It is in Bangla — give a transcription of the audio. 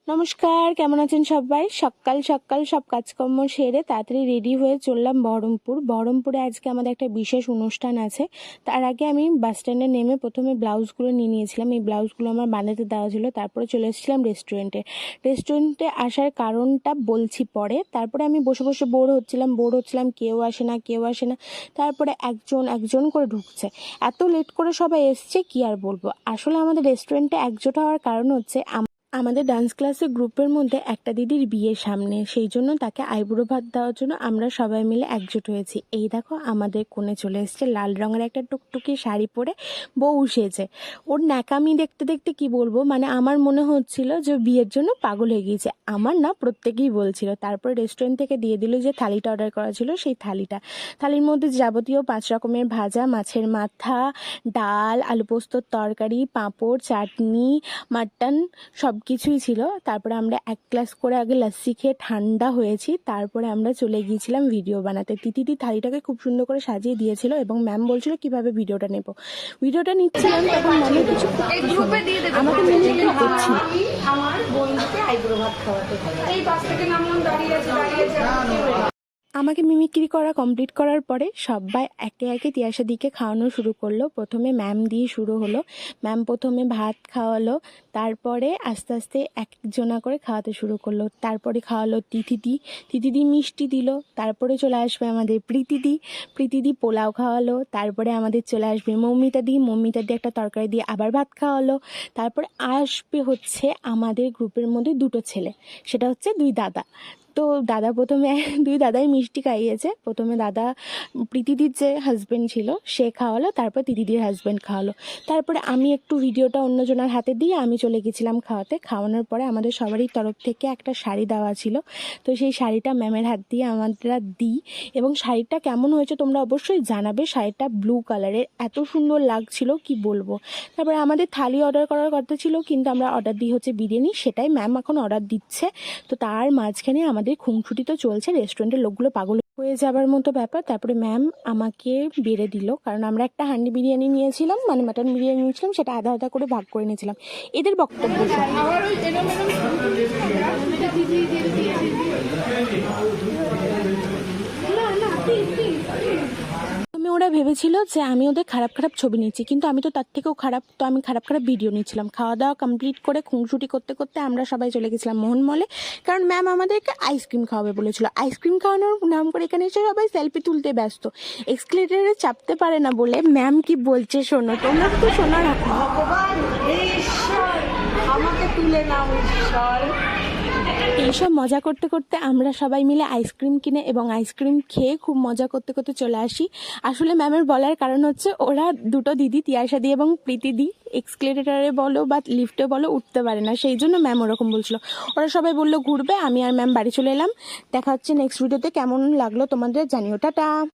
নমস্কার, কেমন আছেন সবাই? সকাল সকাল সব কাজকর্ম সেরে তাড়াতাড়ি রেডি হয়ে চললাম বহরমপুরে আজকে আমাদের একটা বিশেষ অনুষ্ঠান আছে। তার আগে আমি বাস স্ট্যান্ডে নেমে প্রথমে ব্লাউজগুলো নিয়ে নিয়েছিলাম। এই ব্লাউজগুলো আমার বানাতে দেওয়া ছিল। তারপরে চলে এসেছিলাম রেস্টুরেন্টে আসার কারণটা বলছি পরে। তারপরে আমি বসে বসে বোর হচ্ছিলাম, কেউ আসে না। তারপরে একজন করে ঢুকছে। এত লেট করে সবাই এসছে, কি আর বলবো। আসলে আমাদের রেস্টুরেন্টে একজোট হওয়ার কারণ হচ্ছে আমাদের ডান্স ক্লাসের গ্রুপের মধ্যে একটা দিদির বিয়ে সামনে, সেই জন্য তাকে আইবুড়ো ভাত দেওয়ার জন্য আমরা সবাই মিলে একজোট হয়েছি। এই দেখো আমাদের কোণে চলে এসেছে লাল রঙের একটা টুকটুকি শাড়ি পরে বউ সেজে। ওর ন্যাকামি দেখতে দেখতে কি বলবো, মানে আমার মনে হচ্ছিল যে বিয়ের জন্য পাগল হয়ে গিয়েছে। আমার না, প্রত্যেকেই বলছিল। তারপরে রেস্টুরেন্ট থেকে দিয়ে দিল যে থালিটা অর্ডার করা ছিল, সেই থালির মধ্যে যাবতীয় 5 রকমের ভাজা, মাছের মাথা, ডাল, আলু পোস্তর তরকারি, পাঁপড়, চাটনি, মাটন সব কিছুই ছিল। তারপরে আমরা এক গ্লাস করে আগে লস্যি খেয়ে ঠান্ডা হয়েছি। তারপরে আমরা চলে গিয়েছিলাম ভিডিও বানাতে। তিতিদি থালিটাকে খুব সুন্দর করে সাজিয়ে দিয়েছিল এবং ম্যাম বলছিল কিভাবে ভিডিওটা নেব। ভিডিওটা নিচ্ছিলাম তখন ম্যামের কিছু আমাকে মিমিক্রি করছিল। আমার বন্ধুকে আইব্রো ভাত খাওয়াতে এই বাস থেকে নামলাম, দাঁড়িয়ে আছে আমাকে মিমিক্রি করা কমপ্লিট করার পরে সবাই একে একে তিয়াশাদিকে খাওয়ানো শুরু করলো। প্রথমে ম্যাম দিয়ে শুরু হলো। ম্যাম প্রথমে ভাত খাওয়ালো, তারপরে আস্তে আস্তে একজনা করে খাওয়াতে শুরু করলো। তারপরে খাওয়ালো তিথিদি মিষ্টি দিল। তারপরে চলে আসবে আমাদের প্রীতিদি পোলাও খাওয়ালো। তারপরে আমাদের চলে আসবে মৌমিতাদি একটা তরকারি দিয়ে আবার ভাত খাওয়ালো। তারপরে আসবে হচ্ছে আমাদের গ্রুপের মধ্যে 2টো ছেলে, সেটা হচ্ছে 2 দাদা। তো দাদা প্রথমে 2 দাদাই মিষ্টি খাইয়েছে। প্রথমে দাদা প্রীতিদির যে হাজব্যান্ড ছিল সে খাওয়ালো, তারপর দিদির হাজব্যান্ড খাওয়ালো। তারপরে আমি একটু ভিডিওটা অন্যজনের হাতে দিয়ে আমি চলে গেছিলাম খাওয়ানোর পরে আমাদের সবারই তরফ থেকে একটা শাড়ি দেওয়া ছিল। তো সেই শাড়িটা ম্যামের হাত দিয়ে আমরা দিই এবং শাড়িটা কেমন হয়েছে তোমরা অবশ্যই জানাবে। শাড়িটা ব্লু কালারের, এত সুন্দর লাগছিল কি বলবো। তারপরে আমাদের থালি অর্ডার করার কথা ছিল, কিন্তু আমরা অর্ডার দিই হচ্ছে বিরিয়ানি, সেটাই ম্যাম এখন অর্ডার দিচ্ছে। তো তার মাঝখানে আমাদের খুনসুটি তো চলছে, রেস্টুরেন্টের লোকগুলো পাগল হয়ে যাবার মতো ব্যাপার। তারপরে ম্যাম আমাকে বেড়ে দিল, কারণ আমরা একটা হান্ডি বিরিয়ানি নিয়েছিলাম, মানে মাটন বিরিয়ানি নিয়েছিলাম, সেটা আধা আধা করে ভাগ করে নিয়েছিলাম। এদের বক্তব্য ওরা ভেবেছিল যে আমি ওদের খারাপ ছবি নিচ্ছি, কিন্তু আমি তো তার থেকেও খারাপ। তো আমি খারাপ ভিডিও নিচ্ছিলাম। খাওয়া দাওয়া কমপ্লিট করে খুনসুটি করতে করতে আমরা সবাই চলে গেছিলাম মোহন মলে, কারণ ম্যাম আমাদেরকে আইসক্রিম খাওয়াবে বলেছিল। আইসক্রিম খাওয়ানোর নাম করে এখানে এসে সবাই সেলফি তুলতে ব্যস্ত। এক্সকেলেটরে চাপতে পারে না বলে ম্যাম কি বলছে শোনো, তোমরা তো শোনো না। আমাকে তুলে নাও ঈশ্বর। এইসব মজা করতে করতে আমরা সবাই মিলে আইসক্রিম কিনে এবং আইসক্রিম খেয়ে খুব মজা করতে করতে চলে আসি। আসলে ম্যামের বলার কারণ হচ্ছে ওরা 2টো দিদি, তিয়াশাদি এবং প্রীতিদি, এক্সকেলেটরে বলো বা লিফটে বলো উঠতে পারে না, সেই জন্য ম্যাম ওরকম বলছিল। ওরা সবাই বললো ঘুরবে, আমি আর ম্যাম বাড়ি চলে এলাম। দেখা হচ্ছে নেক্সট ভিডিওতে। কেমন লাগলো তোমাদের জানিও, টাটা।